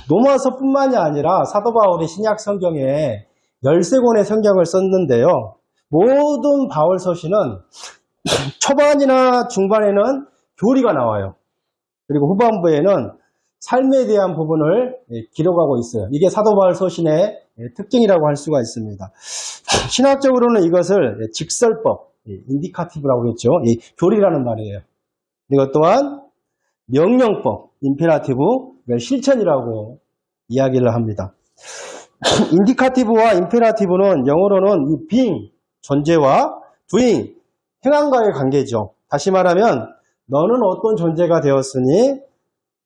로마서뿐만이 아니라 사도 바울이 신약 성경에 13권의 성경을 썼는데요. 모든 바울 서신은 초반이나 중반에는 교리가 나와요. 그리고 후반부에는 삶에 대한 부분을 기록하고 있어요. 이게 사도 바울 서신의 특징이라고 할 수가 있습니다. 신학적으로는 이것을 직설법, 인디카티브라고 했죠. 교리라는 말이에요. 이것 또한 명령법, 임페라티브, 실천이라고 이야기를 합니다. 인디카티브와 임페라티브는 영어로는 이 being, 존재와 doing, 행함과의 관계죠. 다시 말하면 너는 어떤 존재가 되었으니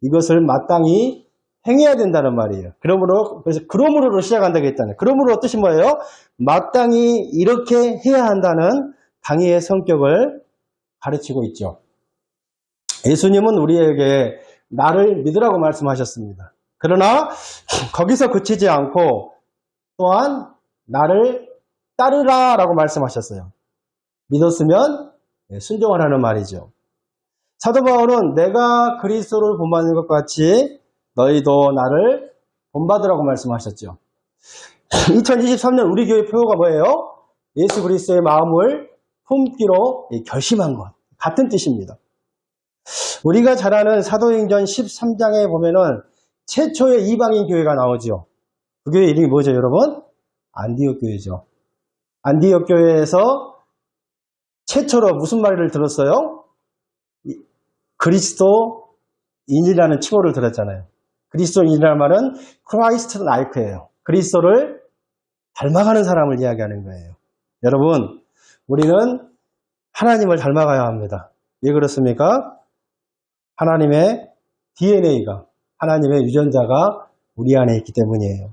이것을 마땅히 행해야 된다는 말이에요. 그래서 그러므로로 시작한다고 했잖아요. 그러므로 뜻이 뭐예요? 마땅히 이렇게 해야 한다는 당위의 성격을 가르치고 있죠. 예수님은 우리에게 나를 믿으라고 말씀하셨습니다. 그러나 거기서 그치지 않고 또한 나를 따르라 라고 말씀하셨어요. 믿었으면 순종하라는 말이죠. 사도 바울은 내가 그리스도를 본받는 것 같이 너희도 나를 본받으라고 말씀하셨죠. 2023년 우리 교회 표어가 뭐예요? 예수 그리스도의 마음을 품기로 결심한 것. 같은 뜻입니다. 우리가 잘 아는 사도행전 13장에 보면은 최초의 이방인 교회가 나오죠. 그 교회 이름이 뭐죠, 여러분? 안디옥 교회죠. 안디옥 교회에서 최초로 무슨 말을 들었어요? 그리스도인이라는 칭호를 들었잖아요. 그리스도인이라는 말은 크라이스트 라이크예요. 그리스도를 닮아가는 사람을 이야기하는 거예요. 여러분, 우리는 하나님을 닮아가야 합니다. 왜 그렇습니까? 하나님의 DNA가, 하나님의 유전자가 우리 안에 있기 때문이에요.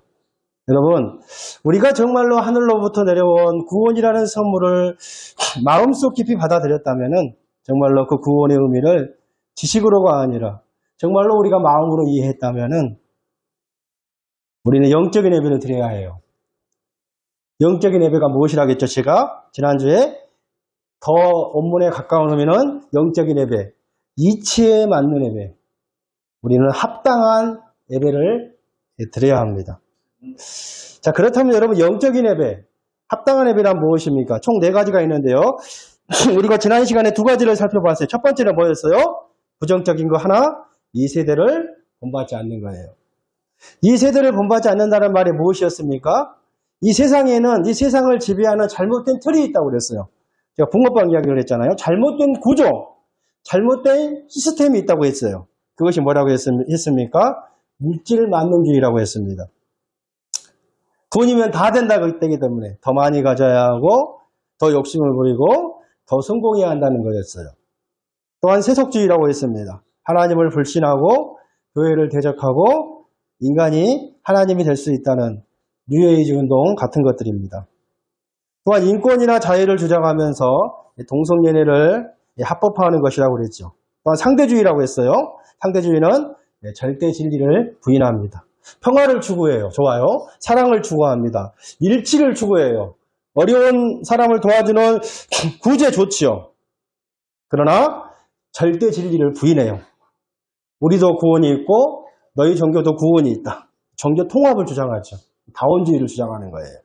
여러분, 우리가 정말로 하늘로부터 내려온 구원이라는 선물을 마음속 깊이 받아들였다면 정말로 그 구원의 의미를 지식으로가 아니라 정말로 우리가 마음으로 이해했다면 우리는 영적인 예배를 드려야 해요. 영적인 예배가 무엇이라겠죠? 제가 지난주에 더 원문에 가까운 의미는 영적인 예배, 이치에 맞는 예배. 우리는 합당한 예배를 드려야 합니다. 자, 그렇다면 여러분, 영적인 예배, 합당한 예배란 무엇입니까? 총 4가지가 있는데요. 우리가 지난 시간에 2가지를 살펴봤어요. 첫 번째는 뭐였어요? 부정적인 거 하나, 이 세대를 본받지 않는 거예요. 이 세대를 본받지 않는다는 말이 무엇이었습니까? 이 세상에는 이 세상을 지배하는 잘못된 틀이 있다고 그랬어요. 제가 붕어빵 이야기를 했잖아요. 잘못된 구조, 잘못된 시스템이 있다고 했어요. 그것이 뭐라고 했습니까? 물질 만능주의라고 했습니다. 돈이면 다 된다고 때기 때문에 더 많이 가져야 하고 더 욕심을 부리고 더 성공해야 한다는 거였어요. 또한 세속주의라고 했습니다. 하나님을 불신하고 교회를 대적하고 인간이 하나님이 될 수 있다는 뉴에이지 운동 같은 것들입니다. 또한 인권이나 자유를 주장하면서 동성연애를 합법화하는 것이라고 그랬죠. 또한 상대주의라고 했어요. 상대주의는 절대 진리를 부인합니다. 평화를 추구해요. 좋아요. 사랑을 추구합니다. 일치를 추구해요. 어려운 사람을 도와주는 구제 좋지요. 그러나 절대 진리를 부인해요. 우리도 구원이 있고 너희 종교도 구원이 있다. 종교 통합을 주장하죠. 다원주의를 주장하는 거예요.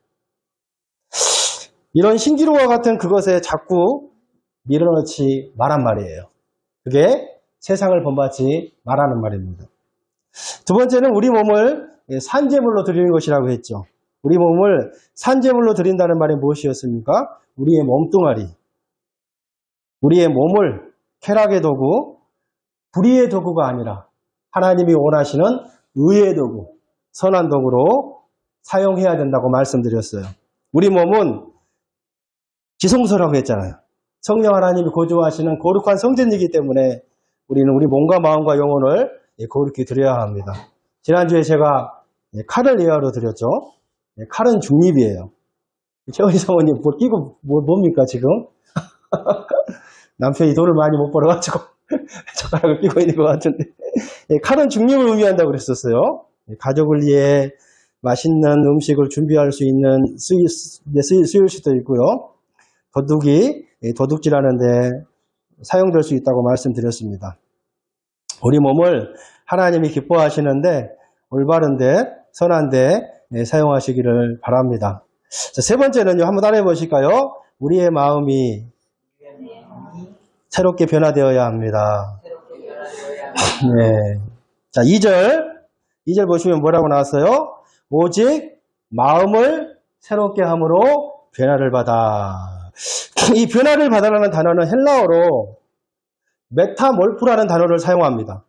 이런 신기루와 같은 그것에 자꾸 밀어넣지 말란 말이에요. 그게 세상을 본받지 말라는 말입니다. 두 번째는 우리 몸을 산제물로 드리는 것이라고 했죠. 우리 몸을 산제물로 드린다는 말이 무엇이었습니까? 우리의 몸뚱아리, 우리의 몸을 쾌락의 도구, 불의의 도구가 아니라 하나님이 원하시는 의의 도구, 선한 도구로 사용해야 된다고 말씀드렸어요. 우리 몸은 지성소라고 했잖아요. 성령 하나님이 거주하시는 거룩한 성전이기 때문에 우리는 우리 몸과 마음과 영혼을 거룩히 드려야 합니다. 지난주에 제가 칼을 예화로 드렸죠. 칼은 중립이에요. 최원희 사모님 뭐 끼고 뭡니까 지금? 남편이 돈을 많이 못 벌어가지고 젓가락을 끼고 있는 것 같은데 칼은 중립을 의미한다고 그랬었어요. 가족을 위해 맛있는 음식을 준비할 수 있는 쓰일 수도 있고요. 도둑이 도둑질하는데 사용될 수 있다고 말씀드렸습니다. 우리 몸을 하나님이 기뻐하시는데 올바른데, 선한데 사용하시기를 바랍니다. 자, 세 번째는요, 한번 따라해 보실까요? 우리의 마음이 새롭게 변화되어야 합니다. 네. 자, 2절 보시면 뭐라고 나왔어요? 오직 마음을 새롭게 함으로 변화를 받아. 이 변화를 받아라는 단어는 헬라어로 메타몰프라는 단어를 사용합니다.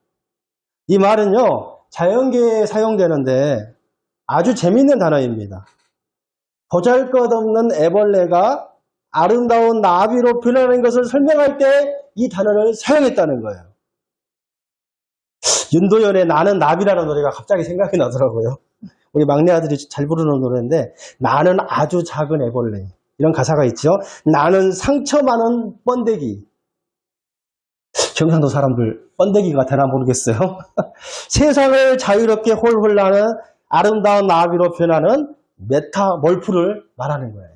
이 말은요, 자연계에 사용되는데 아주 재밌는 단어입니다. 보잘것없는 애벌레가 아름다운 나비로 변하는 것을 설명할 때 이 단어를 사용했다는 거예요. 윤도현의 나는 나비라는 노래가 갑자기 생각이 나더라고요. 우리 막내 아들이 잘 부르는 노래인데, 나는 아주 작은 애벌레, 이런 가사가 있죠. 나는 상처 많은 번데기. 경상도 사람들 번데기가 되나 모르겠어요. 세상을 자유롭게 홀홀 나는 아름다운 나비로 변하는 메타몰프를 말하는 거예요.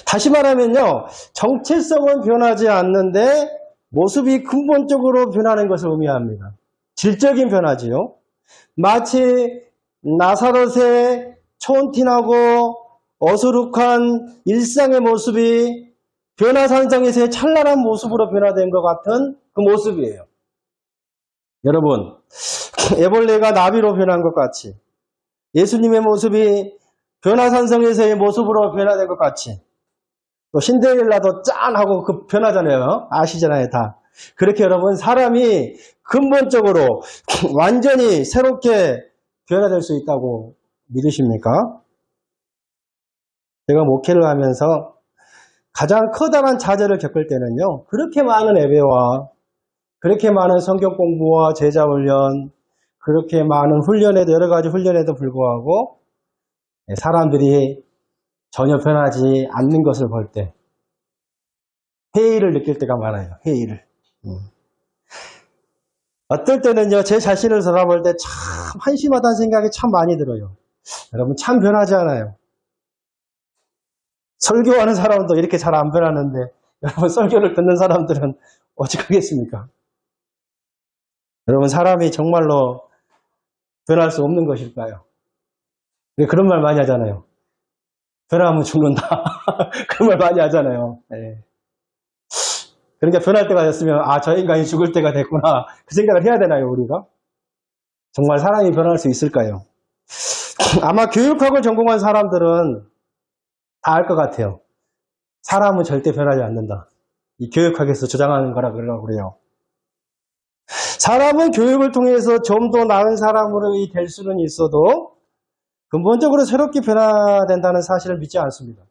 다시 말하면요, 정체성은 변하지 않는데 모습이 근본적으로 변하는 것을 의미합니다. 질적인 변화지요. 마치 나사렛의 촌티나고 어수룩한 일상의 모습이 변화산성에서의 찬란한 모습으로 변화된 것 같은 그 모습이에요. 여러분, 애벌레가 나비로 변한 것 같이, 예수님의 모습이 변화산성에서의 모습으로 변화된 것 같이, 또 신데렐라도 짠하고 그 변하잖아요. 아시잖아요, 다. 그렇게 여러분, 사람이 근본적으로 완전히 새롭게 변화될 수 있다고 믿으십니까? 제가 목회를 하면서 가장 커다란 좌절을 겪을 때는요, 그렇게 많은 예배와 그렇게 많은 성경 공부와 제자 훈련, 그렇게 많은 훈련에도, 여러 가지 훈련에도 불구하고 사람들이 전혀 변하지 않는 것을 볼 때 회의를 느낄 때가 많아요. 회의를. 어떨 때는요, 제 자신을 돌아볼 때 참 한심하다는 생각이 참 많이 들어요. 여러분, 참 변하지 않아요. 설교하는 사람도 이렇게 잘 안 변하는데 여러분, 설교를 듣는 사람들은 어찌하겠습니까? 여러분, 사람이 정말로 변할 수 없는 것일까요? 그런 말 많이 하잖아요. 변하면 죽는다. 그런 말 많이 하잖아요. 네. 그러니까 변할 때가 됐으면, 아, 저 인간이 죽을 때가 됐구나. 그 생각을 해야 되나요, 우리가? 정말 사람이 변할 수 있을까요? 아마 교육학을 전공한 사람들은 다 알 것 같아요. 사람은 절대 변하지 않는다. 이 교육학에서 주장하는 거라 그러려고 그래요. 사람은 교육을 통해서 좀 더 나은 사람으로 될 수는 있어도 근본적으로 새롭게 변화된다는 사실을 믿지 않습니다.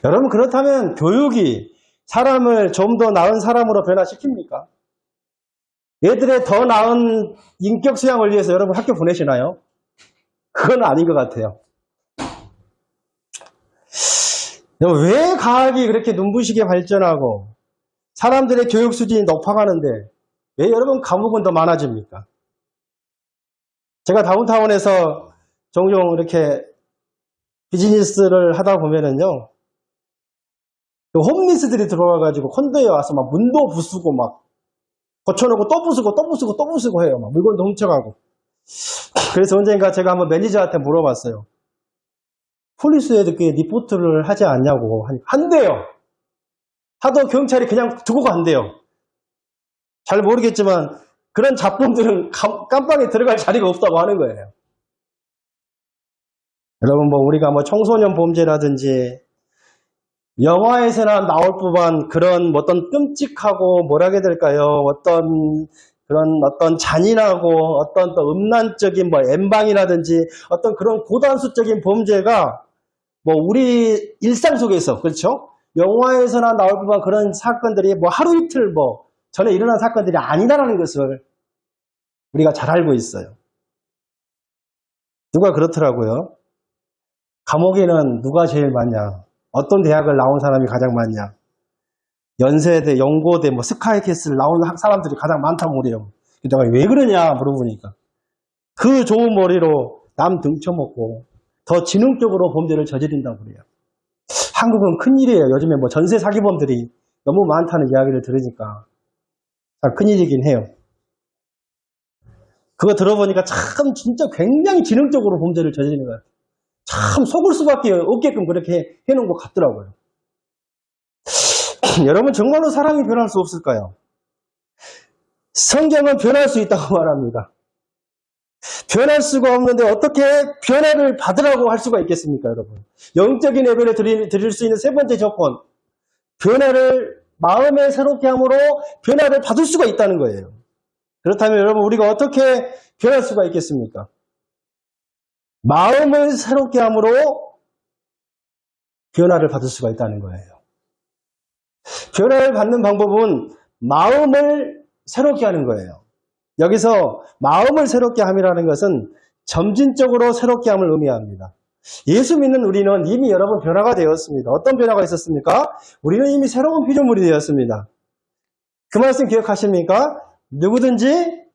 여러분, 그렇다면 교육이 사람을 좀 더 나은 사람으로 변화시킵니까? 얘들의 더 나은 인격 수양을 위해서 여러분 학교 보내시나요? 그건 아닌 것 같아요. 왜 과학이 그렇게 눈부시게 발전하고 사람들의 교육 수준이 높아가는데 왜 여러분 감옥은 더 많아집니까? 제가 다운타운에서 종종 이렇게 비즈니스를 하다 보면은요, 홈리스들이 들어와가지고 콘도에 와서 막 문도 부수고 막 고쳐놓고 또 부수고 또 부수고 또 부수고 해요. 막 물건도 훔쳐가고. 그래서 언젠가 제가 한번 매니저한테 물어봤어요. 폴리스에 이렇게 리포트를 하지 않냐고 하니까 한대요. 하도 경찰이 그냥 두고 간대요. 잘 모르겠지만 그런 잡범들은 깜빵에 들어갈 자리가 없다고 하는 거예요. 여러분, 우리가 청소년 범죄라든지 영화에서나 나올 법한 그런 어떤 끔찍하고 뭐라 해야 될까요? 어떤 잔인하고 어떤 또 음란적인 엠방이라든지 어떤 그런 고단수적인 범죄가 우리 일상 속에서, 그렇죠? 영화에서나 나올 법한 그런 사건들이 하루 이틀 전에 일어난 사건들이 아니다라는 것을 우리가 잘 알고 있어요. 누가 그렇더라고요. 감옥에는 누가 제일 많냐? 어떤 대학을 나온 사람이 가장 많냐? 연세대, 연고대, 스카이캐슬 나온 사람들이 가장 많다고 그래요. 내가 왜 그러냐 물어보니까 그 좋은 머리로 남 등쳐먹고 더 지능적으로 범죄를 저지른다고 그래요. 한국은 큰일이에요. 요즘에 전세 사기범들이 너무 많다는 이야기를 들으니까 참 큰일이긴 해요. 그거 들어보니까 참 진짜 굉장히 지능적으로 범죄를 저지르는 것 같아요. 참 속을 수밖에 없게끔 그렇게 해놓은 것 같더라고요. 여러분 정말로 사람이 변할 수 없을까요? 성경은 변할 수 있다고 말합니다. 변할 수가 없는데 어떻게 변화를 받으라고 할 수가 있겠습니까, 여러분? 영적인 예배를 드릴 수 있는 세 번째 조건, 변화를 마음에 새롭게 함으로 변화를 받을 수가 있다는 거예요. 그렇다면 여러분 우리가 어떻게 변할 수가 있겠습니까? 마음을 새롭게 함으로 변화를 받을 수가 있다는 거예요. 변화를 받는 방법은 마음을 새롭게 하는 거예요. 여기서 마음을 새롭게 함이라는 것은 점진적으로 새롭게 함을 의미합니다. 예수 믿는 우리는 이미 여러분 변화가 되었습니다. 어떤 변화가 있었습니까? 우리는 이미 새로운 피조물이 되었습니다. 그 말씀 기억하십니까? 누구든지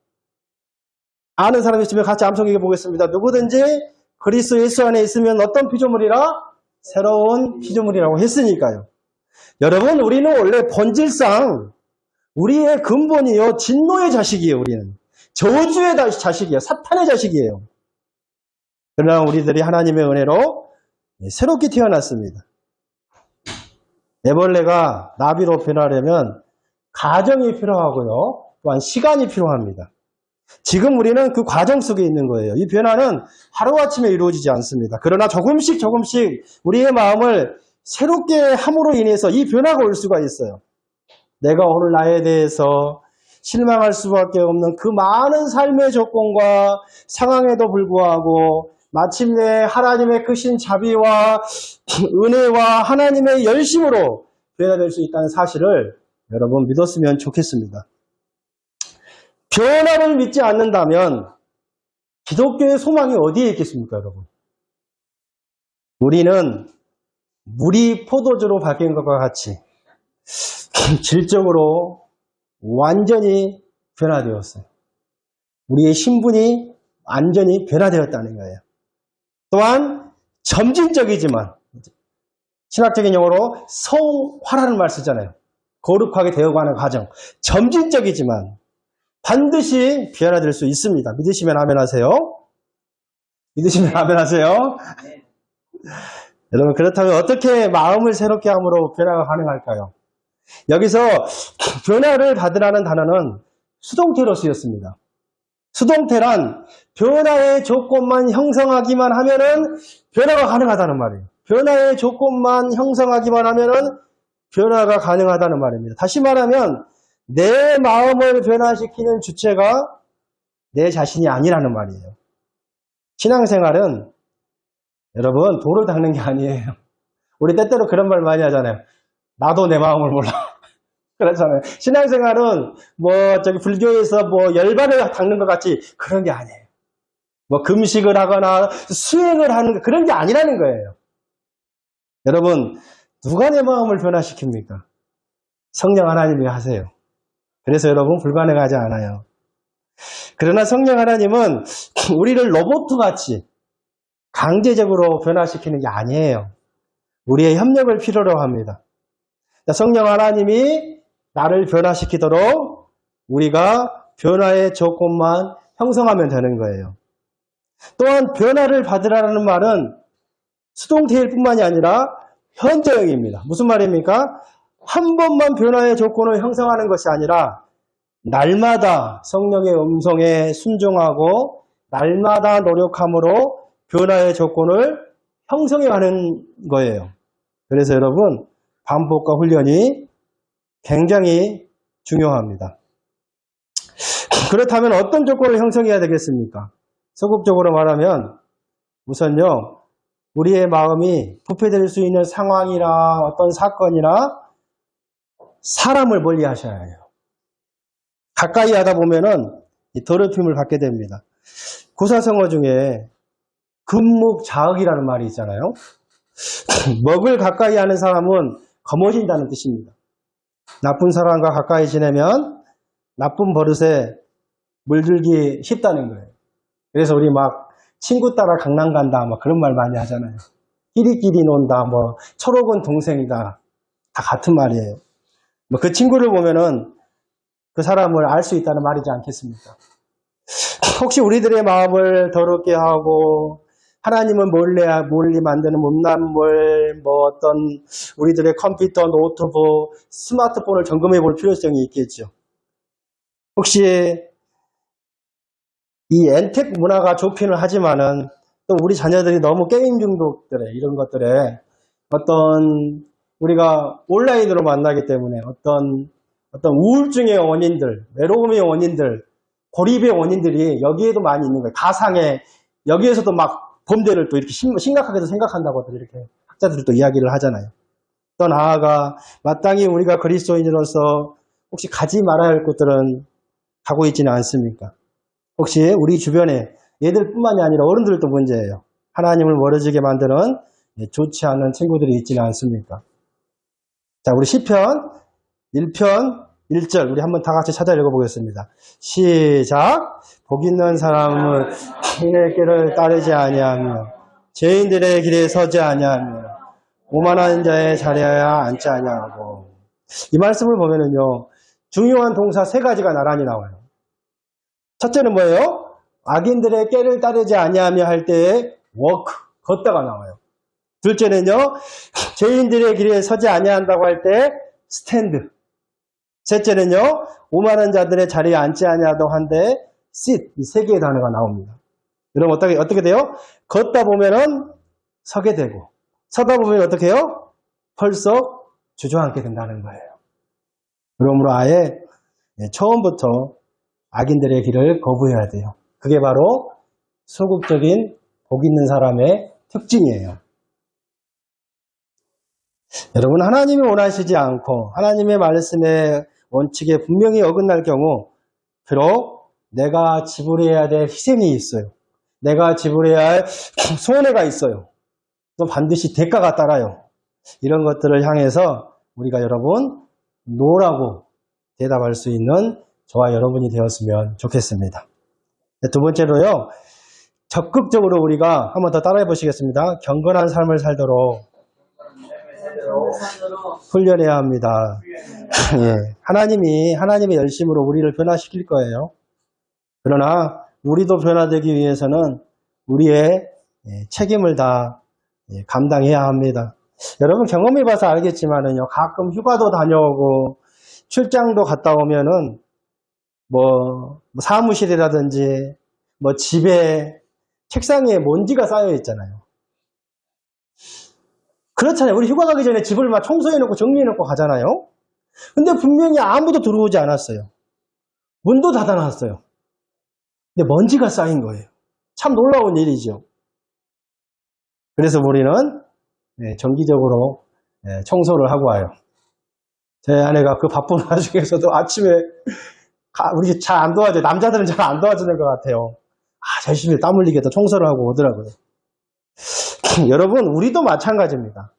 아는 사람이 있으면 같이 암송해 보겠습니다. 누구든지 그리스도 예수 안에 있으면 어떤 피조물이라? 새로운 피조물이라고 했으니까요. 여러분 우리는 원래 본질상 우리의 근본이요 진노의 자식이에요. 우리는 저주의 자식이에요. 사탄의 자식이에요. 그러나 우리들이 하나님의 은혜로 새롭게 태어났습니다. 애벌레가 나비로 변하려면 가정이 필요하고요. 또한 시간이 필요합니다. 지금 우리는 그 과정 속에 있는 거예요. 이 변화는 하루아침에 이루어지지 않습니다. 그러나 조금씩 우리의 마음을 새롭게 함으로 인해서 이 변화가 올 수가 있어요. 내가 오늘 나에 대해서 실망할 수밖에 없는 그 많은 삶의 조건과 상황에도 불구하고 마침내 하나님의 크신 자비와 은혜와 하나님의 열심으로 변화될 수 있다는 사실을 여러분 믿었으면 좋겠습니다. 변화를 믿지 않는다면 기독교의 소망이 어디에 있겠습니까, 여러분? 우리는 물이 포도주로 바뀐 것과 같이 질적으로 완전히 변화되었어요. 우리의 신분이 완전히 변화되었다는 거예요. 또한 점진적이지만 신학적인 용어로 성화라는 말 쓰잖아요. 거룩하게 되어가는 과정. 점진적이지만 반드시 변화될 수 있습니다. 믿으시면 아멘 하세요. 믿으시면 아멘 하세요. 여러분 그렇다면 어떻게 마음을 새롭게 함으로 변화가 가능할까요? 여기서 변화를 받으라는 단어는 수동태로 쓰였습니다. 수동태란 변화의 조건만 형성하기만 하면은 변화가 가능하다는 말이에요. 변화의 조건만 형성하기만 하면은 변화가 가능하다는 말입니다. 다시 말하면 내 마음을 변화시키는 주체가 내 자신이 아니라는 말이에요. 신앙생활은 여러분 돌을 닦는 게 아니에요. 우리 때때로 그런 말 많이 하잖아요. 나도 내 마음을 몰라. 그렇잖아요. 신앙생활은 불교에서 열반을 닦는 것 같이 그런 게 아니에요. 금식을 하거나 수행을 하는 그런 게 아니라는 거예요. 여러분 누가 내 마음을 변화시킵니까? 성령 하나님이 하세요. 그래서 여러분 불가능하지 않아요. 그러나 성령 하나님은 우리를 로봇같이 강제적으로 변화시키는 게 아니에요. 우리의 협력을 필요로 합니다. 성령 하나님이 나를 변화시키도록 우리가 변화의 조건만 형성하면 되는 거예요. 또한 변화를 받으라는 말은 수동태일 뿐만이 아니라 현재형입니다. 무슨 말입니까? 한 번만 변화의 조건을 형성하는 것이 아니라 날마다 성령의 음성에 순종하고 날마다 노력함으로 변화의 조건을 형성해가는 거예요. 그래서 여러분 반복과 훈련이 굉장히 중요합니다. 그렇다면 어떤 조건을 형성해야 되겠습니까? 소극적으로 말하면 우선요 우리의 마음이 부패될 수 있는 상황이나 어떤 사건이나 사람을 멀리 하셔야 해요. 가까이 하다 보면은 더럽힘을 받게 됩니다. 구사성어 중에 금묵자흑이라는 말이 있잖아요. 먹을 가까이 하는 사람은 검어진다는 뜻입니다. 나쁜 사람과 가까이 지내면 나쁜 버릇에 물들기 쉽다는 거예요. 그래서 우리 친구 따라 강남 간다 그런 말 많이 하잖아요. 끼리끼리 논다 철옥은 동생이다 다 같은 말이에요. 그 친구를 보면은 그 사람을 알 수 있다는 말이지 않겠습니까? 혹시 우리들의 마음을 더럽게 하고 하나님은 몰리 만드는 못난물, 어떤 우리들의 컴퓨터, 노트북, 스마트폰을 점검해 볼 필요성이 있겠죠. 혹시 이 엔텍 문화가 좋기는 하지만은 또 우리 자녀들이 너무 게임 중독들에 이런 것들에 어떤 우리가 온라인으로 만나기 때문에 어떤 우울증의 원인들, 외로움의 원인들, 고립의 원인들이 여기에도 많이 있는 거예요. 가상의 여기에서도 막 범죄를 또 이렇게 심각하게도 생각한다고 이렇게 학자들이 또 이야기를 하잖아요. 또 나아가 마땅히 우리가 그리스도인으로서 혹시 가지 말아야 할 곳들은 가고 있지는 않습니까? 혹시 우리 주변에 얘들뿐만이 아니라 어른들도 문제예요. 하나님을 멀어지게 만드는 좋지 않은 친구들이 있지는 않습니까? 자, 우리 시편 1편 1절 우리 한번 다 같이 찾아 읽어보겠습니다. 시작. 복 있는 사람은 인의 길을 따르지 아니하며 죄인들의 길에 서지 아니하며 오만한 자의 자리에 앉지 아니하고. 이 말씀을 보면은요, 중요한 동사 세 가지가 나란히 나와요. 첫째는 뭐예요? 악인들의 꾀를 따르지 아니하며 할 때에 walk, 걷다가 나와요. 둘째는요, 죄인들의 길에 서지 아니한다고 할 때 stand. 셋째는요, 오만한 자들의 자리에 앉지 아니하다고 한데 sit. 이 세 개의 단어가 나옵니다. 여러분 어떻게 돼요? 걷다 보면은 서게 되고 서다 보면 어떻게 해요? 벌써 주저앉게 된다는 거예요. 그러므로 아예 처음부터 악인들의 길을 거부해야 돼요. 그게 바로 소극적인 복 있는 사람의 특징이에요. 여러분, 하나님이 원하시지 않고 하나님의 말씀의 원칙에 분명히 어긋날 경우 비록 내가 지불해야 될 희생이 있어요. 내가 지불해야 할 손해가 있어요. 또 반드시 대가가 따라요. 이런 것들을 향해서 우리가 여러분 노라고 대답할 수 있는 저와 여러분이 되었으면 좋겠습니다. 두 번째로요. 적극적으로 우리가 한번 더 따라해 보시겠습니다. 경건한 삶을 살도록 훈련해야 합니다. 예, 하나님의 열심으로 우리를 변화시킬 거예요. 그러나 우리도 변화되기 위해서는 우리의 책임을 다 감당해야 합니다. 여러분 경험해봐서 알겠지만은요, 가끔 휴가도 다녀오고 출장도 갔다 오면은 사무실이라든지 집에 책상에 먼지가 쌓여 있잖아요. 그렇잖아요. 우리 휴가 가기 전에 집을 막 청소해놓고 정리해놓고 가잖아요. 근데 분명히 아무도 들어오지 않았어요. 문도 닫아놨어요. 근데 먼지가 쌓인 거예요. 참 놀라운 일이죠. 그래서 우리는 정기적으로 청소를 하고 와요. 제 아내가 그 바쁜 와중에서도 아침에 우리 잘 안 도와줘요. 남자들은 잘 안 도와주는 것 같아요. 열심히 땀 흘리게 또 청소를 하고 오더라고요. 여러분, 우리도 마찬가지입니다.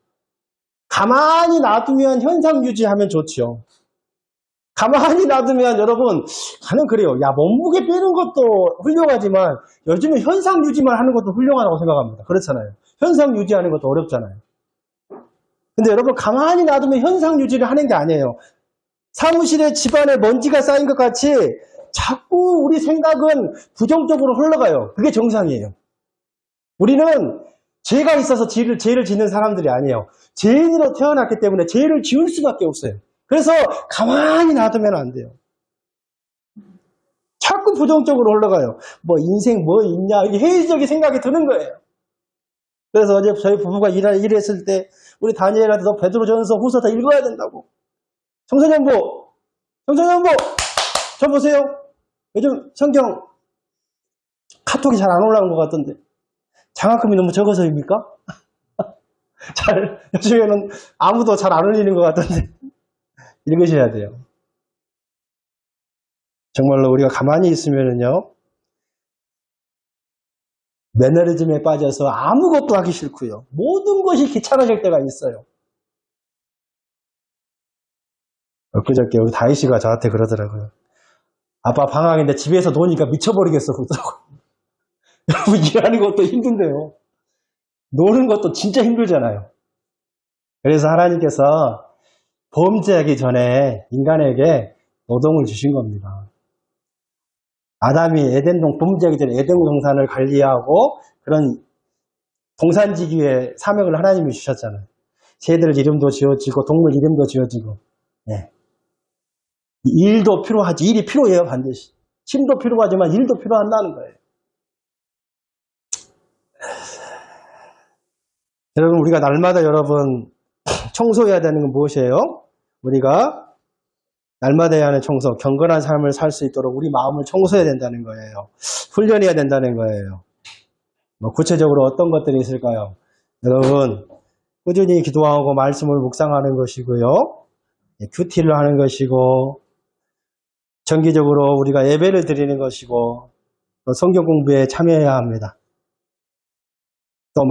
가만히 놔두면 현상 유지하면 좋지요. 가만히 놔두면 여러분, 나는 그래요. 몸무게 빼는 것도 훌륭하지만 요즘은 현상 유지만 하는 것도 훌륭하다고 생각합니다. 그렇잖아요. 현상 유지하는 것도 어렵잖아요. 근데 여러분, 가만히 놔두면 현상 유지를 하는 게 아니에요. 사무실에 집안에 먼지가 쌓인 것 같이 자꾸 우리 생각은 부정적으로 흘러가요. 그게 정상이에요. 우리는 죄가 있어서 죄를 짓는 사람들이 아니에요. 죄인으로 태어났기 때문에 죄를 지을 수밖에 없어요. 그래서 가만히 놔두면 안 돼요. 자꾸 부정적으로 흘러가요. 인생 있냐, 이게 회의적인 생각이 드는 거예요. 그래서 어제 저희 부부가 일했을 때 우리 다니엘한테 너 베드로전서 후서 다 읽어야 된다고. 청소년부 저 보세요. 요즘 성경 카톡이 잘 안 올라오는 것 같던데 장학금이 너무 적어서입니까? 요즘에는 아무도 잘 안 올리는 것 같던데 읽으셔야 돼요. 정말로 우리가 가만히 있으면은요, 매너리즘에 빠져서 아무것도 하기 싫고요, 모든 것이 귀찮아질 때가 있어요. 엊그저께 우리 다희씨가 저한테 그러더라고요. 아빠 방학인데 집에서 노니까 미쳐버리겠어 그러더라고요. 여러분, 일하는 것도 힘든데요, 노는 것도 진짜 힘들잖아요. 그래서 하나님께서 범죄하기 전에 인간에게 노동을 주신 겁니다. 아담이 에덴동 범죄하기 전에 에덴 동산을 관리하고 그런 동산지기의 사명을 하나님이 주셨잖아요. 새들 이름도 지어지고 동물 이름도 지어지고. 네. 일도 필요하지. 일이 필요해요, 반드시. 힘도 필요하지만 일도 필요한다는 거예요. 여러분, 우리가 날마다 여러분 청소해야 되는 건 무엇이에요? 우리가 날마다 해야 하는 청소, 경건한 삶을 살 수 있도록 우리 마음을 청소해야 된다는 거예요. 훈련해야 된다는 거예요. 뭐 구체적으로 어떤 것들이 있을까요? 여러분, 꾸준히 기도하고 말씀을 묵상하는 것이고요. 큐티를 하는 것이고, 정기적으로 우리가 예배를 드리는 것이고, 또 성경 공부에 참여해야 합니다. 또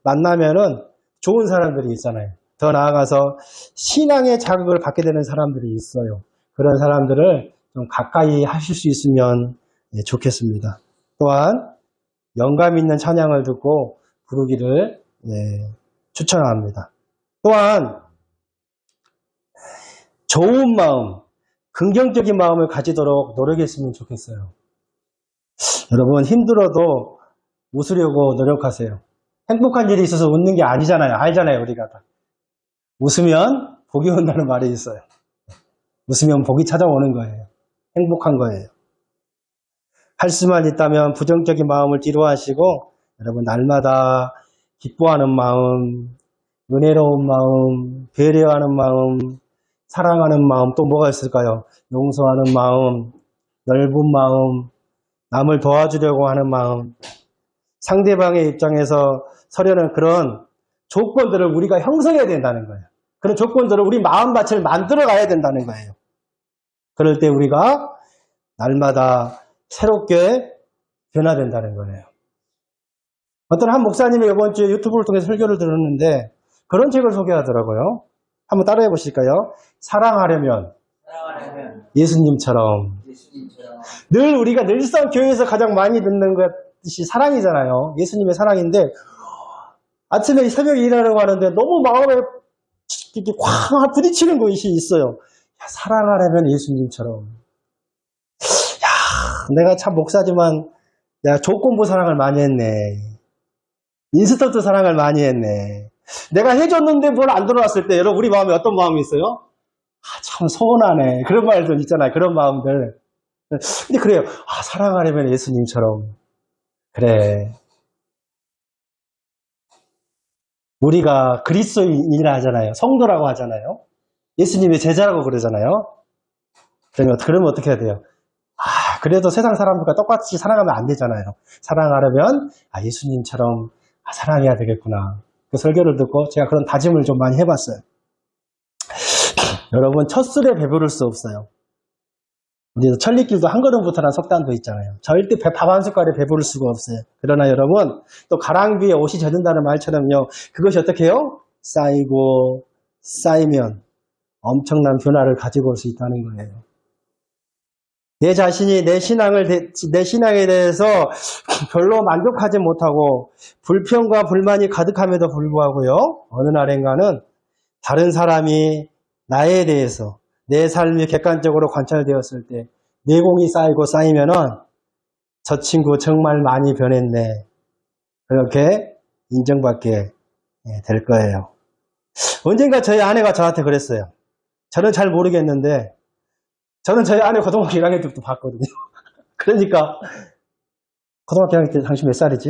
만나면은 좋은 사람들이 있잖아요. 더 나아가서 신앙의 자극을 받게 되는 사람들이 있어요. 그런 사람들을 좀 가까이 하실 수 있으면 좋겠습니다. 또한 영감 있는 찬양을 듣고 부르기를 추천합니다. 또한 좋은 마음, 긍정적인 마음을 가지도록 노력했으면 좋겠어요. 여러분, 힘들어도 웃으려고 노력하세요. 행복한 일이 있어서 웃는 게 아니잖아요. 알잖아요, 우리가 다. 웃으면 복이 온다는 말이 있어요. 웃으면 복이 찾아오는 거예요. 행복한 거예요. 할 수만 있다면 부정적인 마음을 뒤로하시고 여러분 날마다 기뻐하는 마음, 은혜로운 마음, 배려하는 마음, 사랑하는 마음, 또 뭐가 있을까요? 용서하는 마음, 넓은 마음, 남을 도와주려고 하는 마음, 상대방의 입장에서 서려는 그런 조건들을 우리가 형성해야 된다는 거예요. 그런 조건들을 우리 마음밭을 만들어 가야 된다는 거예요. 그럴 때 우리가 날마다 새롭게 변화된다는 거예요. 어떤 한 목사님이 이번 주에 유튜브를 통해서 설교를 들었는데 그런 책을 소개하더라고요. 한번 따라해 보실까요? 사랑하려면 예수님처럼. 늘 우리가 늘상 교회에서 가장 많이 듣는 것이 사랑이잖아요. 예수님의 사랑인데 아침에 새벽에 일하려고 하는데 너무 마음에 이렇게 꽉 부딪히는 것이 있어요. 야, 사랑하려면 예수님처럼. 야, 내가 참 목사지만 야, 조건부 사랑을 많이 했네. 인스턴트 사랑을 많이 했네. 내가 해줬는데 뭘 안 들어왔을 때 여러분 우리 마음에 어떤 마음이 있어요? 아, 참 서운하네. 그런 말들 있잖아요. 그런 마음들. 근데 그래요. 아, 사랑하려면 예수님처럼. 그래. 우리가 그리스도인이라 하잖아요. 성도라고 하잖아요. 예수님의 제자라고 그러잖아요. 그러면 어떻게 해야 돼요? 아, 그래도 세상 사람들과 똑같이 사랑하면 안 되잖아요. 사랑하려면 아, 예수님처럼 사랑해야 되겠구나. 그 설교를 듣고 제가 그런 다짐을 좀 많이 해봤어요. 여러분, 첫 술에 배부를 수 없어요. 우리도 천리길도 한 걸음부터란 속담도 있잖아요. 절대 밥 한 숟갈에 배부를 수가 없어요. 그러나 여러분, 또 가랑비에 옷이 젖은다는 말처럼요. 그것이 어떻게 해요? 쌓이고 쌓이면 엄청난 변화를 가지고 올 수 있다는 거예요. 내 자신이 내 신앙에 대해서 별로 만족하지 못하고 불평과 불만이 가득함에도 불구하고요. 어느 날인가는 다른 사람이 나에 대해서 내 삶이 객관적으로 관찰되었을 때 내공이 쌓이고 쌓이면은 저 친구 정말 많이 변했네. 그렇게 인정받게 될 거예요. 언젠가 저희 아내가 저한테 그랬어요. 저는 잘 모르겠는데 저는 저희 아내 고등학교 1학년 때부터 봤거든요. 그러니까 고등학교 1학년 때 당신 몇 살이지?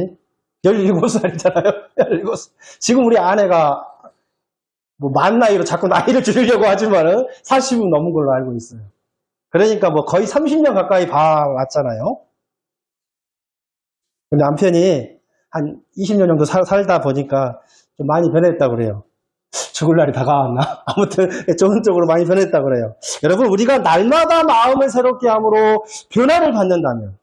17살이잖아요. 17살. 지금 우리 아내가 뭐 만 나이로 자꾸 나이를 줄이려고 하지만은 40은 넘은 걸로 알고 있어요. 그러니까 뭐 거의 30년 가까이 봐왔잖아요. 근데 남편이 한 20년 정도 살다 보니까 좀 많이 변했다고 그래요. 죽을 날이 다가왔나? 아무튼 좋은 쪽으로 많이 변했다고 그래요. 여러분, 우리가 날마다 마음을 새롭게 함으로 변화를 받는다면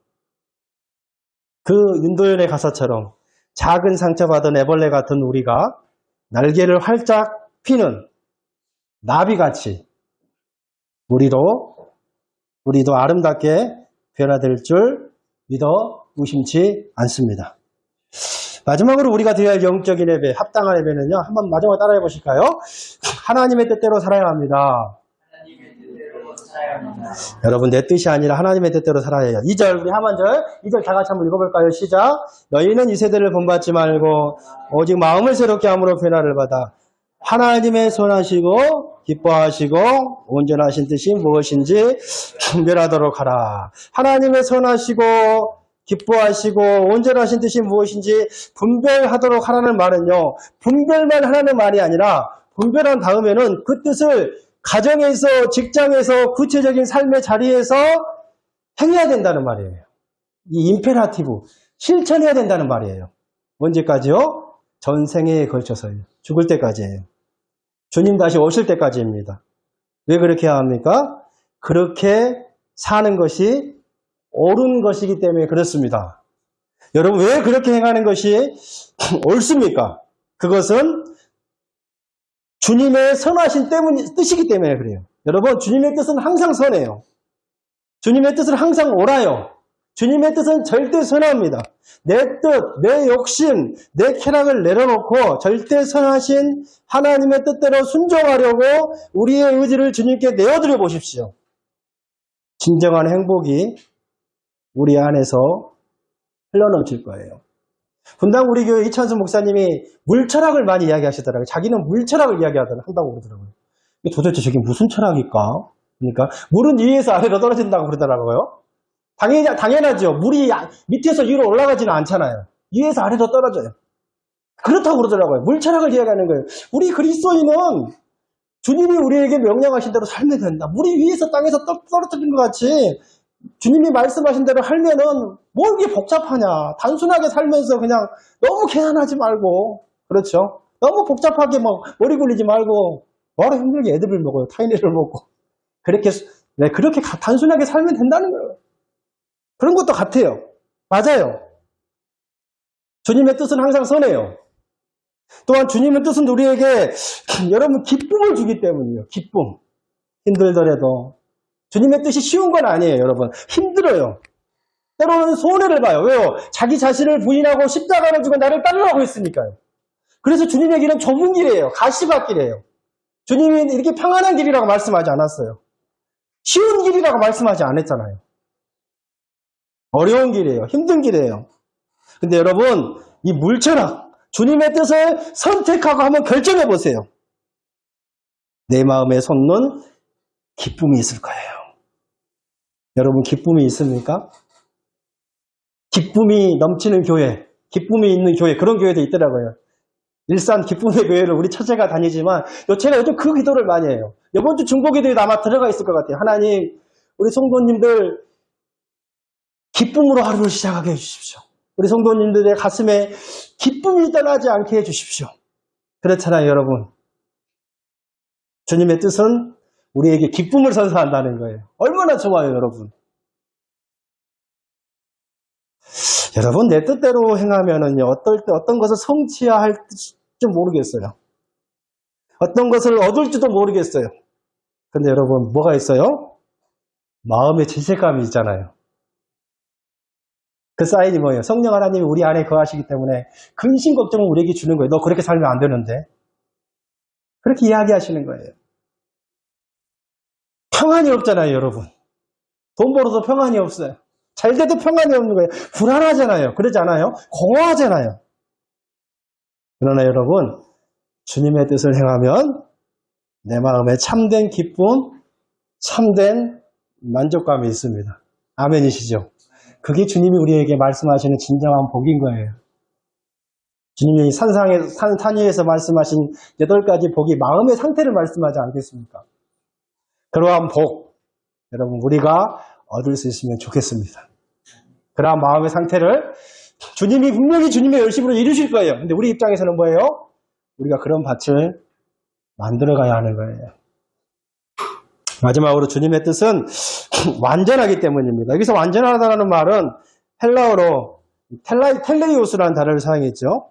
그 윤도현의 가사처럼 작은 상처받은 애벌레 같은 우리가 날개를 활짝 피는 나비같이 우리도 아름답게 변화될 줄 믿어 의심치 않습니다. 마지막으로 우리가 드려야 할 영적인 예배, 합당한 예배는요. 한번 마지막으로 따라해 보실까요? 하나님의 뜻대로 살아야 합니다. 여러분, 내 뜻이 아니라 하나님의 뜻대로 살아야 해요. 2절, 우리 하반절, 2절 다 같이 한번 읽어볼까요? 시작. 너희는 이 세대를 본받지 말고 오직 마음을 새롭게 함으로 변화를 받아 하나님의 선하시고 기뻐하시고 온전하신 뜻이 무엇인지 분별하도록 하라. 하나님의 선하시고 기뻐하시고 온전하신 뜻이 무엇인지 분별하도록 하라는 말은요, 분별만 하라는 말이 아니라 분별한 다음에는 그 뜻을 가정에서, 직장에서, 구체적인 삶의 자리에서 행해야 된다는 말이에요. 이 임페라티브, 실천해야 된다는 말이에요. 언제까지요? 전생에 걸쳐서요. 죽을 때까지예요. 주님 다시 오실 때까지입니다. 왜 그렇게 해야 합니까? 그렇게 사는 것이 옳은 것이기 때문에 그렇습니다. 여러분, 왜 그렇게 행하는 것이 옳습니까? 그것은 주님의 선하신 뜻이기 때문에 그래요. 여러분, 주님의 뜻은 항상 선해요. 주님의 뜻은 항상 옳아요. 주님의 뜻은 절대 선합니다. 내 뜻, 내 욕심, 내 쾌락을 내려놓고 절대 선하신 하나님의 뜻대로 순종하려고 우리의 의지를 주님께 내어드려 보십시오. 진정한 행복이 우리 안에서 흘러넘칠 거예요. 분당 우리 교회 이찬수 목사님이 물철학을 많이 이야기하시더라고요. 자기는 물철학을 한다고 그러더라고요. 도대체 저게 무슨 철학일까? 그러니까 물은 위에서 아래로 떨어진다고 그러더라고요. 당연하죠. 물이 밑에서 위로 올라가지는 않잖아요. 위에서 아래로 떨어져요. 그렇다고 그러더라고요. 물철학을 이야기하는 거예요. 우리 그리스도인은 주님이 우리에게 명령하신 대로 살면 된다. 물이 위에서 땅에서 떨어뜨린 것 같이 주님이 말씀하신 대로 하면은 뭐 이게 복잡하냐. 단순하게 살면서 그냥 너무 계산하지 말고, 그렇죠? 너무 복잡하게 머리 굴리지 말고, 뭐라 힘들게 애들을 먹어요. 타이니를 먹고. 그렇게 단순하게 살면 된다는 거예요. 그런 것도 같아요. 맞아요. 주님의 뜻은 항상 선해요. 또한 주님의 뜻은 우리에게 여러분 기쁨을 주기 때문이에요. 기쁨. 힘들더라도. 주님의 뜻이 쉬운 건 아니에요, 여러분. 힘들어요. 때로는 손해를 봐요. 왜요? 자기 자신을 부인하고 십자가를 지고 나를 따르라고 했으니까요. 그래서 주님의 길은 좁은 길이에요. 가시밭길이에요. 주님이 이렇게 평안한 길이라고 말씀하지 않았어요. 쉬운 길이라고 말씀하지 않았잖아요. 어려운 길이에요. 힘든 길이에요. 근데 여러분, 이 물철학, 주님의 뜻을 선택하고 한번 결정해 보세요. 내 마음에 솟는 기쁨이 있을 거예요. 여러분, 기쁨이 있습니까? 기쁨이 넘치는 교회, 기쁨이 있는 교회, 그런 교회도 있더라고요. 일산 기쁨의 교회를 우리 처제가 다니지만 제가 요즘 그 기도를 많이 해요. 이번 주 중보기도에도 아마 들어가 있을 것 같아요. 하나님, 우리 성도님들 기쁨으로 하루를 시작하게 해주십시오. 우리 성도님들의 가슴에 기쁨이 떠나지 않게 해주십시오. 그렇잖아요, 여러분. 주님의 뜻은 우리에게 기쁨을 선사한다는 거예요. 얼마나 좋아요, 여러분. 여러분, 내 뜻대로 행하면은요, 어떤 것을 성취해야 할지 모르겠어요. 어떤 것을 얻을지도 모르겠어요. 근데 여러분, 뭐가 있어요? 마음의 죄책감이 있잖아요. 그 사인이 뭐예요? 성령 하나님이 우리 안에 거하시기 때문에 근심 걱정을 우리에게 주는 거예요. 너 그렇게 살면 안 되는데. 그렇게 이야기하시는 거예요. 평안이 없잖아요, 여러분. 돈 벌어도 평안이 없어요. 잘 돼도 평안이 없는 거예요. 불안하잖아요. 그러지 않아요? 공허하잖아요. 그러나 여러분, 주님의 뜻을 행하면 내 마음에 참된 기쁨, 참된 만족감이 있습니다. 아멘이시죠? 그게 주님이 우리에게 말씀하시는 진정한 복인 거예요. 주님이 산 위에서 말씀하신 8가지 복이 마음의 상태를 말씀하지 않겠습니까? 그러한 복, 여러분 우리가 얻을 수 있으면 좋겠습니다. 그러한 마음의 상태를 주님이 분명히 주님의 열심으로 이루실 거예요. 근데 우리 입장에서는 뭐예요? 우리가 그런 밭을 만들어가야 하는 거예요. 마지막으로 주님의 뜻은 완전하기 때문입니다. 여기서 완전하다는 말은 헬라어로 텔레이오스라는 단어를 사용했죠.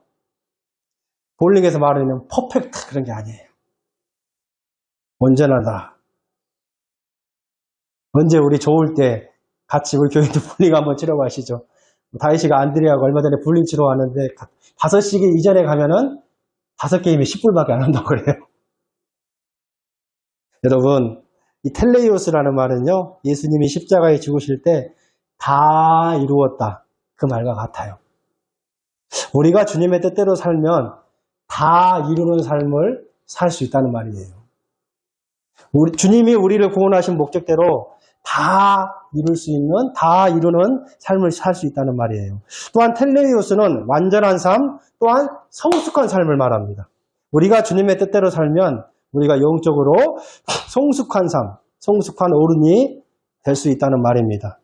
볼링에서 말하는 퍼펙트 그런 게 아니에요. 온전하다. 언제 우리 좋을 때 같이 우리 교회도 볼링 한번 치러 가시죠. 다이씨가 안드레하고 얼마 전에 볼링 치러 왔는데 5시기 이전에 가면은 5게임에 10불밖에 안 한다고 그래요. 여러분, 이 텔레이오스라는 말은요, 예수님이 십자가에 죽으실 때 다 이루었다. 그 말과 같아요. 우리가 주님의 뜻대로 살면 다 이루는 삶을 살 수 있다는 말이에요. 주님이 우리를 구원하신 목적대로 다 이룰 수 있는, 다 이루는 삶을 살 수 있다는 말이에요. 또한 텔레이오스는 완전한 삶, 또한 성숙한 삶을 말합니다. 우리가 주님의 뜻대로 살면 우리가 영적으로 성숙한 삶, 성숙한 어른이 될 수 있다는 말입니다.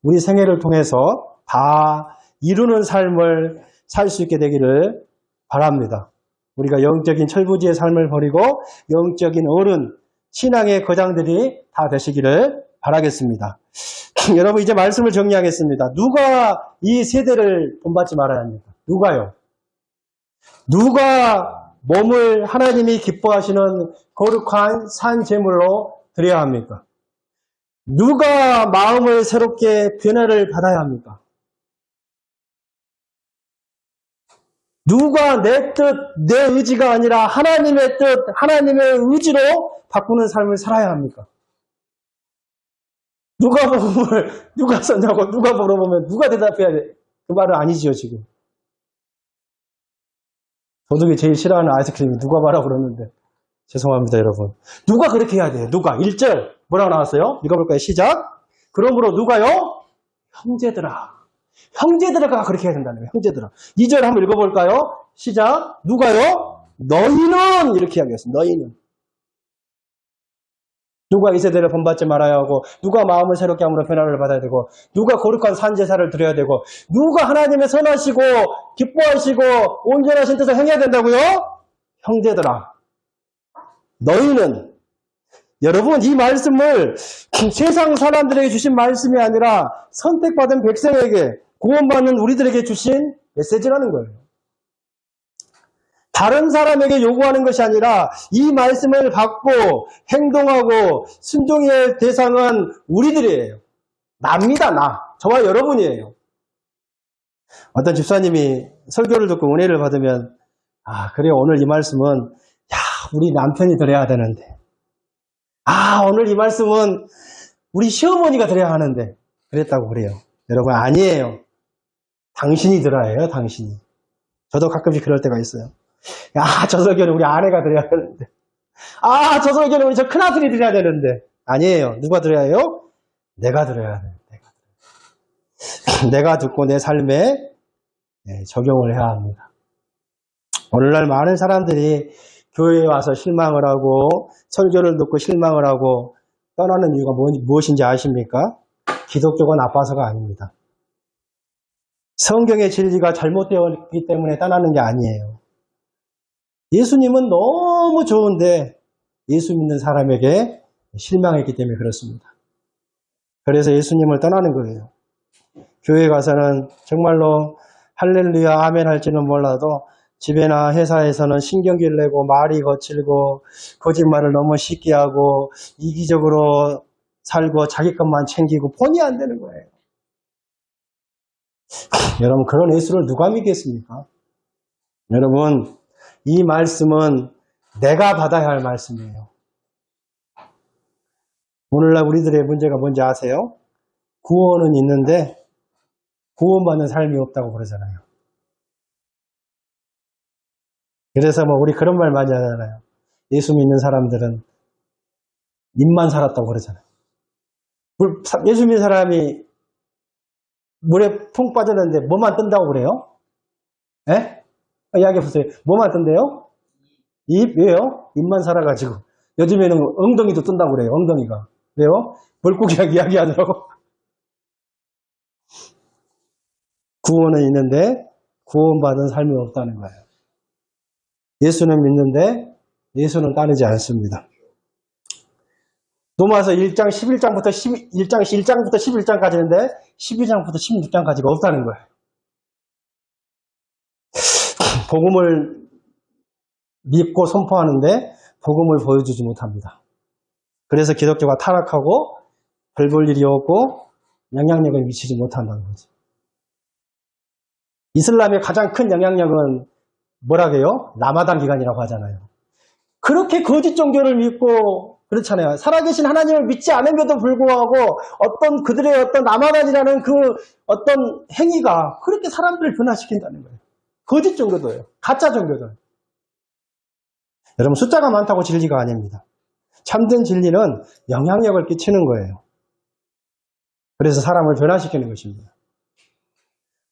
우리 생애를 통해서 다 이루는 삶을 살 수 있게 되기를 바랍니다. 우리가 영적인 철부지의 삶을 버리고 영적인 어른, 신앙의 거장들이 다 되시기를 바라겠습니다. 여러분, 이제 말씀을 정리하겠습니다. 누가 이 세대를 본받지 말아야 합니까? 누가요? 누가 몸을 하나님이 기뻐하시는 거룩한 산 제물로 드려야 합니까? 누가 마음을 새롭게 변화를 받아야 합니까? 누가 내 뜻, 내 의지가 아니라 하나님의 뜻, 하나님의 의지로 바꾸는 삶을 살아야 합니까? 누가 복음을, 누가 썼냐고 누가 물어보면 누가 대답해야 돼? 그 말은 아니지요, 지금. 도둑이 제일 싫어하는 아이스크림이 누가 봐라 그러는데. 죄송합니다, 여러분. 누가 그렇게 해야 돼요? 누가? 1절. 뭐라고 나왔어요? 읽어볼까요? 시작. 그러므로 누가요? 형제들아. 형제들아가 그렇게 해야 된다는 거예요. 형제들아. 2절 한번 읽어볼까요? 시작. 누가요? 너희는 이렇게 이야기했습니다. 너희는. 누가 이 세대를 본받지 말아야 하고, 누가 마음을 새롭게 함으로 변화를 받아야 되고, 누가 거룩한 산제사를 드려야 되고, 누가 하나님의 선하시고 기뻐하시고 온전하신 뜻을 행해야 된다고요? 형제들아. 너희는. 여러분, 이 말씀을 세상 사람들에게 주신 말씀이 아니라 선택받은 백성에게, 구원받는 우리들에게 주신 메시지라는 거예요. 다른 사람에게 요구하는 것이 아니라 이 말씀을 받고 행동하고 순종해야 할 대상은 우리들이에요. 나입니다, 나. 저와 여러분이에요. 어떤 집사님이 설교를 듣고 은혜를 받으면, 그래, 오늘 이 말씀은 우리 남편이 들어야 되는데, 오늘 이 말씀은 우리 시어머니가 들어야 하는데, 그랬다고 그래요. 여러분, 아니에요. 당신이 들어야 해요, 당신이. 저도 가끔씩 그럴 때가 있어요. 저 설교는 우리 아내가 들어야 되는데, 저 설교는 우리 저 큰아들이 들어야 되는데. 아니에요. 누가 들어야 해요? 내가 들어야 돼요. 내가 듣고 내 삶에 적용을 해야 합니다. 오늘날 많은 사람들이 교회에 와서 실망을 하고 설교를 듣고 실망을 하고 떠나는 이유가 무엇인지 아십니까? 기독교가 나빠서가 아닙니다. 성경의 진리가 잘못되었기 때문에 떠나는 게 아니에요. 예수님은 너무 좋은데 예수 믿는 사람에게 실망했기 때문에 그렇습니다. 그래서 예수님을 떠나는 거예요. 교회 가서는 정말로 할렐루야 아멘 할지는 몰라도 집에나 회사에서는 신경질 내고 말이 거칠고 거짓말을 너무 쉽게 하고 이기적으로 살고 자기 것만 챙기고 본의 안 되는 거예요. 여러분, 그런 예수를 누가 믿겠습니까? 여러분, 이 말씀은 내가 받아야 할 말씀이에요. 오늘날 우리들의 문제가 뭔지 아세요? 구원은 있는데 구원받는 삶이 없다고 그러잖아요. 그래서 우리 그런 말 많이 하잖아요. 예수 믿는 사람들은 입만 살았다고 그러잖아요. 예수 믿는 사람이 물에 퐁 빠졌는데 뭐만 뜬다고 그래요? 예? 이야기해 보세요. 뭐만 뜬대요? 입? 왜요? 입만 살아가지고. 요즘에는 엉덩이도 뜬다고 그래요. 엉덩이가. 왜요? 물고기랑 이야기하더라고. 구원은 있는데 구원받은 삶이 없다는 거예요. 예수는 믿는데 예수는 따르지 않습니다. 로마서 1장 11장부터 11장까지인데 12장부터 16장까지가 없다는 거예요. 복음을 믿고 선포하는데 복음을 보여주지 못합니다. 그래서 기독교가 타락하고 별 볼 일이 없고 영향력을 미치지 못한다는 거죠. 이슬람의 가장 큰 영향력은 뭐라고요? 라마단 기간이라고 하잖아요. 그렇게 거짓 종교를 믿고 그렇잖아요. 살아계신 하나님을 믿지 않음에도 불구하고 어떤 그들의 어떤 남아간이라는 그 어떤 행위가 그렇게 사람들을 변화시킨다는 거예요. 거짓 종교도예요. 가짜 종교도. 여러분 숫자가 많다고 진리가 아닙니다. 참된 진리는 영향력을 끼치는 거예요. 그래서 사람을 변화시키는 것입니다.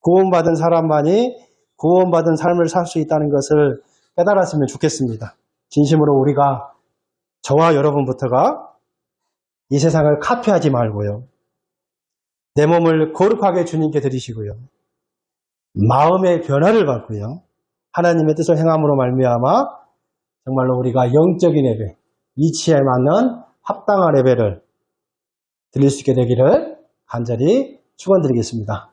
구원받은 사람만이 구원받은 삶을 살 수 있다는 것을 깨달았으면 좋겠습니다. 진심으로 우리가 저와 여러분부터가 이 세상을 카피하지 말고요. 내 몸을 거룩하게 주님께 드리시고요. 마음의 변화를 받고요. 하나님의 뜻을 행함으로 말미암아 정말로 우리가 영적인 예배, 이치에 맞는 합당한 예배를 드릴 수 있게 되기를 간절히 축원드리겠습니다.